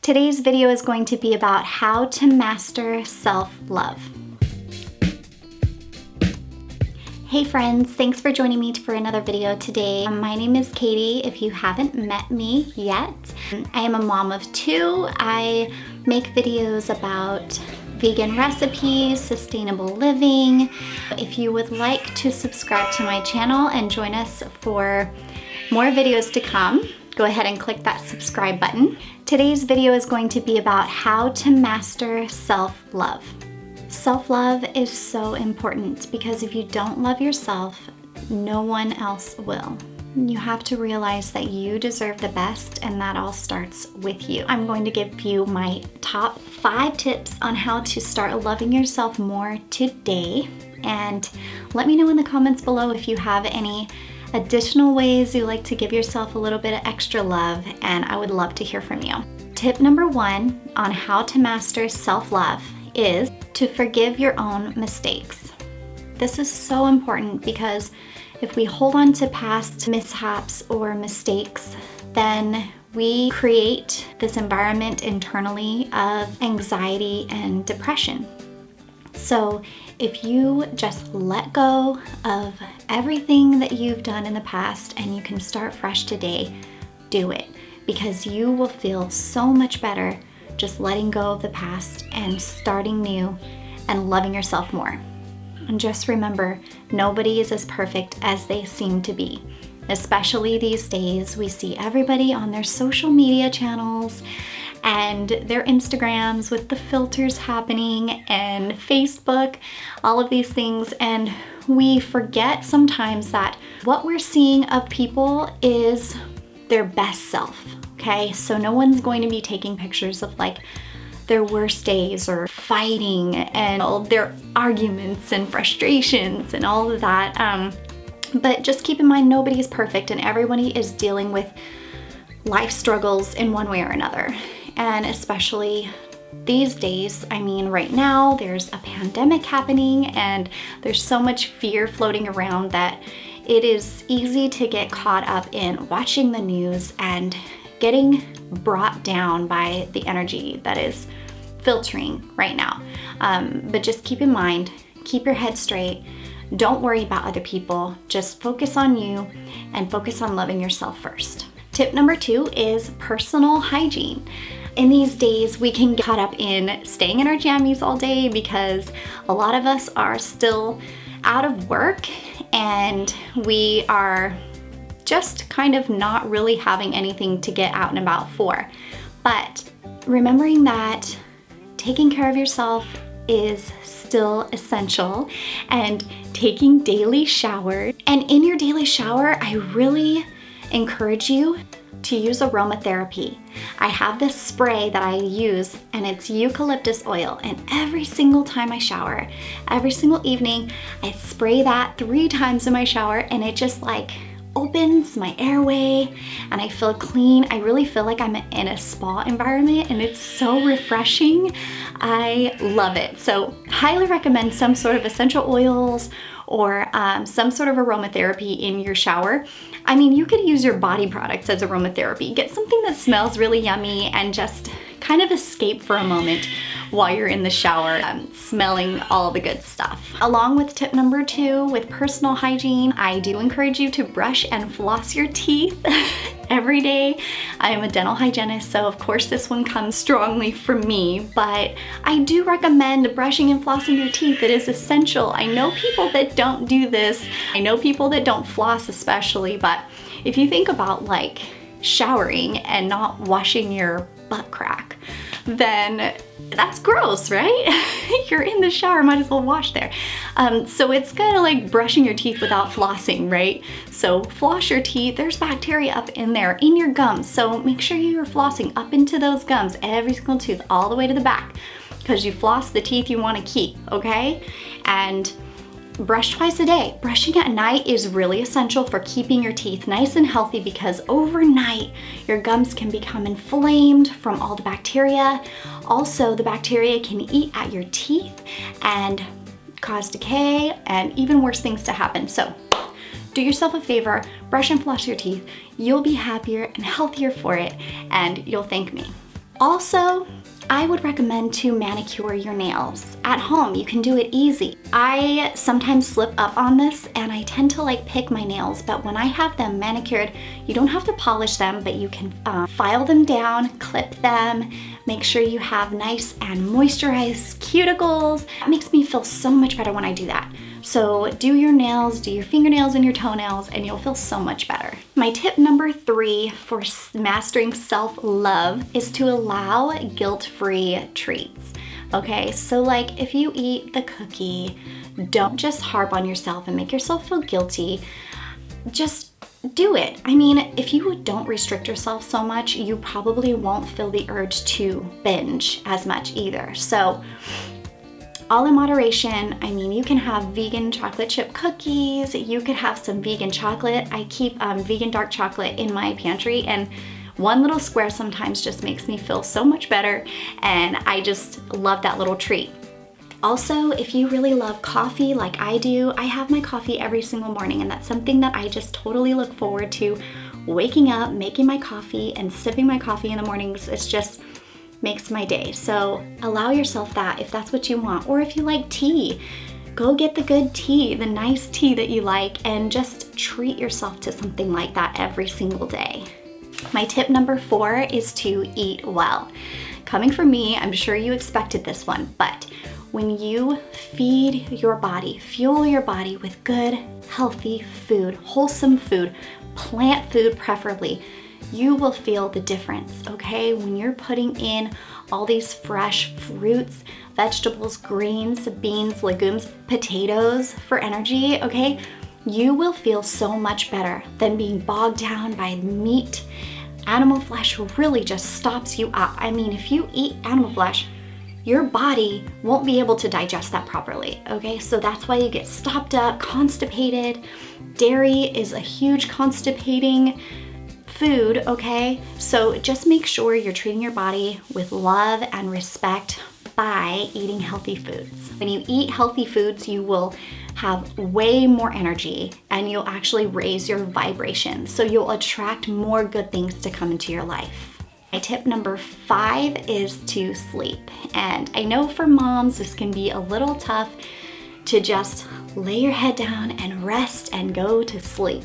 Today's video is going to be about how to master self-love. Hey friends, thanks for joining me for another video today. My name is Katie, if you haven't met me yet. I am a mom of two. I make videos about vegan recipes, sustainable living. If you would like to subscribe to my channel and join us for more videos to come, go ahead and click that subscribe button. Today's video is going to be about how to master self-love. Self-love is so important because if you don't love yourself, no one else will. You have to realize that you deserve the best, and that all starts with you. I'm going to give you my top 5 tips on how to start loving yourself more today. And let me know in the comments below if you have any additional ways you like to give yourself a little bit of extra love, and I would love to hear from you. Tip number 1 on how to master self-love is to forgive your own mistakes. This is so important because if we hold on to past mishaps or mistakes, then we create this environment internally of anxiety and depression. So if you just let go of everything that you've done in the past and you can start fresh today, do it, because you will feel so much better just letting go of the past and starting new and loving yourself more. And just remember, nobody is as perfect as they seem to be. Especially these days, we see everybody on their social media channels and their Instagrams with the filters happening and Facebook, all of these things. And we forget sometimes that what we're seeing of people is their best self, okay? So no one's going to be taking pictures of like their worst days or fighting and all their arguments and frustrations and all of that. But just keep in mind, nobody is perfect and everybody is dealing with life struggles in one way or another. And especially these days, I mean, right now there's a pandemic happening and there's so much fear floating around that it is easy to get caught up in watching the news and getting brought down by the energy that is filtering right now. But just keep in mind, keep your head straight. Don't worry about other people. Just focus on you and focus on loving yourself first. Tip number 2 is personal hygiene. In these days, we can get caught up in staying in our jammies all day because a lot of us are still out of work and we are just kind of not really having anything to get out and about for. But remembering that taking care of yourself is still essential, and taking daily showers. And in your daily shower, I really encourage you to use aromatherapy. I have this spray that I use and it's eucalyptus oil, and every single time I shower, every single evening, I spray that 3 times in my shower, and it just like opens my airway and I feel clean. I really feel like I'm in a spa environment and it's so refreshing. I love it. So highly recommend some sort of essential oils or some sort of aromatherapy in your shower. I mean, you could use your body products as aromatherapy. Get something that smells really yummy and just kind of escape for a moment while you're in the shower, smelling all the good stuff. Along with tip number 2, with personal hygiene, I do encourage you to brush and floss your teeth every day. I am a dental hygienist, so of course this one comes strongly from me, but I do recommend brushing and flossing your teeth. It is essential. I know people that don't do this. I know people that don't floss especially, but if you think about like showering and not washing your butt crack, then that's gross, right? You're in the shower, might as well wash there. So it's kind of like brushing your teeth without flossing, right? So floss your teeth. There's bacteria up in there, in your gums. So make sure you're flossing up into those gums, every single tooth, all the way to the back, because you floss the teeth you want to keep, okay? And brush twice a day. Brushing at night is really essential for keeping your teeth nice and healthy, because overnight your gums can become inflamed from all the bacteria. Also, the bacteria can eat at your teeth and cause decay and even worse things to happen. So do yourself a favor, brush and floss your teeth. You'll be happier and healthier for it, and you'll thank me. Also, I would recommend to manicure your nails at home. You can do it easy. I sometimes slip up on this and I tend to like pick my nails, but when I have them manicured, you don't have to polish them, but you can file them down, clip them, make sure you have nice and moisturized cuticles. It makes me feel so much better when I do that. So do your nails, do your fingernails and your toenails, and you'll feel so much better. My tip number 3 for mastering self-love is to allow guilt-free treats. Okay, so like if you eat the cookie, don't just harp on yourself and make yourself feel guilty. Just do it. I mean, if you don't restrict yourself so much, you probably won't feel the urge to binge as much either. So all in moderation. I mean, you can have vegan chocolate chip cookies, you could have some vegan chocolate. I keep vegan dark chocolate in my pantry, and one little square sometimes just makes me feel so much better, and I just love that little treat. Also, if you really love coffee like I do, I have my coffee every single morning, and that's something that I just totally look forward to. Waking up, making my coffee, and sipping my coffee in the mornings, it's just makes my day. So allow yourself that if that's what you want. Or if you like tea, go get the good tea, the nice tea that you like, and just treat yourself to something like that every single day. My tip number 4 is to eat well. Coming from me, I'm sure you expected this one, but when you feed your body, fuel your body with good, healthy food, wholesome food, plant food preferably, you will feel the difference, okay? When you're putting in all these fresh fruits, vegetables, greens, beans, legumes, potatoes for energy, okay? You will feel so much better than being bogged down by meat. Animal flesh really just stops you up. I mean, if you eat animal flesh, your body won't be able to digest that properly, okay? So that's why you get stopped up, constipated. Dairy is a huge constipating food, okay? So just make sure you're treating your body with love and respect by eating healthy foods. When you eat healthy foods, you will have way more energy and you'll actually raise your vibration. So you'll attract more good things to come into your life. My tip number 5 is to sleep. And I know for moms, this can be a little tough to just lay your head down and rest and go to sleep.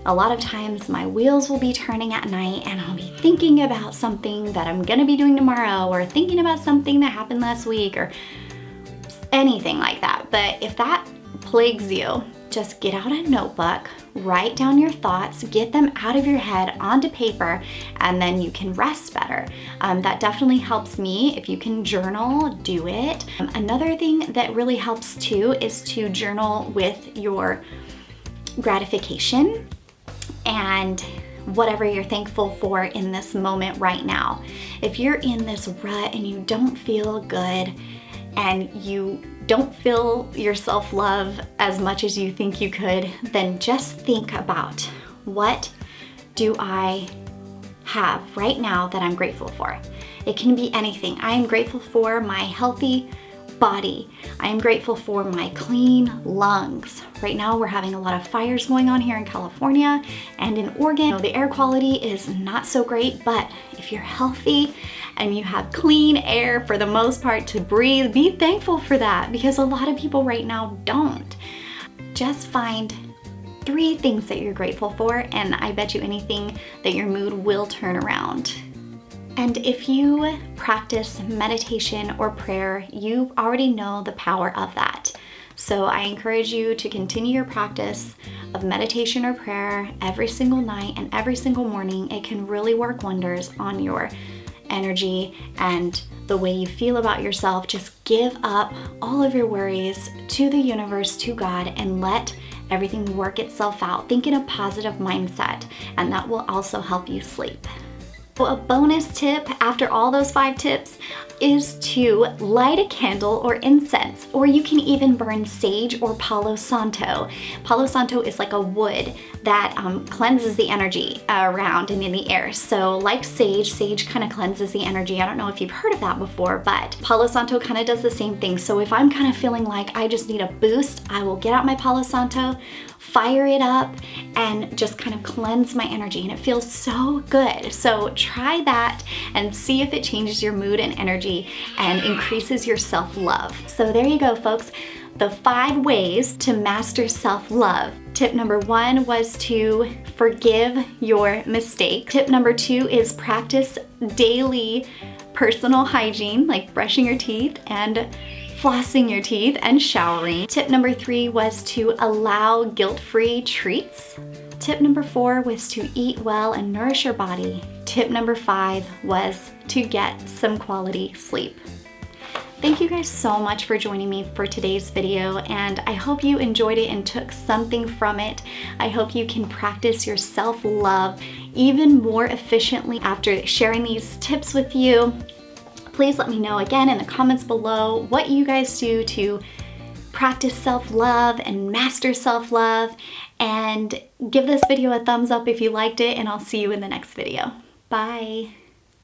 A lot of times my wheels will be turning at night and I'll be thinking about something that I'm gonna be doing tomorrow, or thinking about something that happened last week, or anything like that. But if that plagues you, just get out a notebook, write down your thoughts, get them out of your head onto paper, and then you can rest better. That definitely helps me. If you can journal, do it. Another thing that really helps too is to journal with your gratification and whatever you're thankful for in this moment right now. If you're in this rut and you don't feel good and you don't feel your self-love as much as you think you could, then just think about, what do I have right now that I'm grateful for? It can be anything. I am grateful for my healthy body. I am grateful for my clean lungs. Right now we're having a lot of fires going on here in California and in Oregon. You know, the air quality is not so great, but if you're healthy and you have clean air for the most part to breathe, be thankful for that, because a lot of people right now don't. Just find 3 things that you're grateful for, and I bet you anything that your mood will turn around. And if you practice meditation or prayer, you already know the power of that. So I encourage you to continue your practice of meditation or prayer every single night and every single morning. It can really work wonders on your energy and the way you feel about yourself. Just give up all of your worries to the universe, to God, and let everything work itself out. Think in a positive mindset, and that will also help you sleep. So a bonus tip after all those 5 tips is to light a candle or incense, or you can even burn sage or Palo Santo. Palo Santo is like a wood that cleanses the energy around and in the air. So like sage kind of cleanses the energy. I don't know if you've heard of that before, but Palo Santo kind of does the same thing. So if I'm kind of feeling like I just need a boost, I will get out my Palo Santo, fire it up, and just kind of cleanse my energy, and it feels so good. So try that and see if it changes your mood and energy and increases your self-love. So there you go, folks. The 5 ways to master self-love. Tip number 1 was to forgive your mistakes. Tip number 2 is practice daily personal hygiene, like brushing your teeth and flossing your teeth and showering. Tip number 3 was to allow guilt-free treats. Tip number 4 was to eat well and nourish your body. Tip number 5 was to get some quality sleep. Thank you guys so much for joining me for today's video, and I hope you enjoyed it and took something from it. I hope you can practice your self-love even more efficiently after sharing these tips with you. Please let me know again in the comments below what you guys do to practice self-love and master self-love, and give this video a thumbs up if you liked it, and I'll see you in the next video. Bye.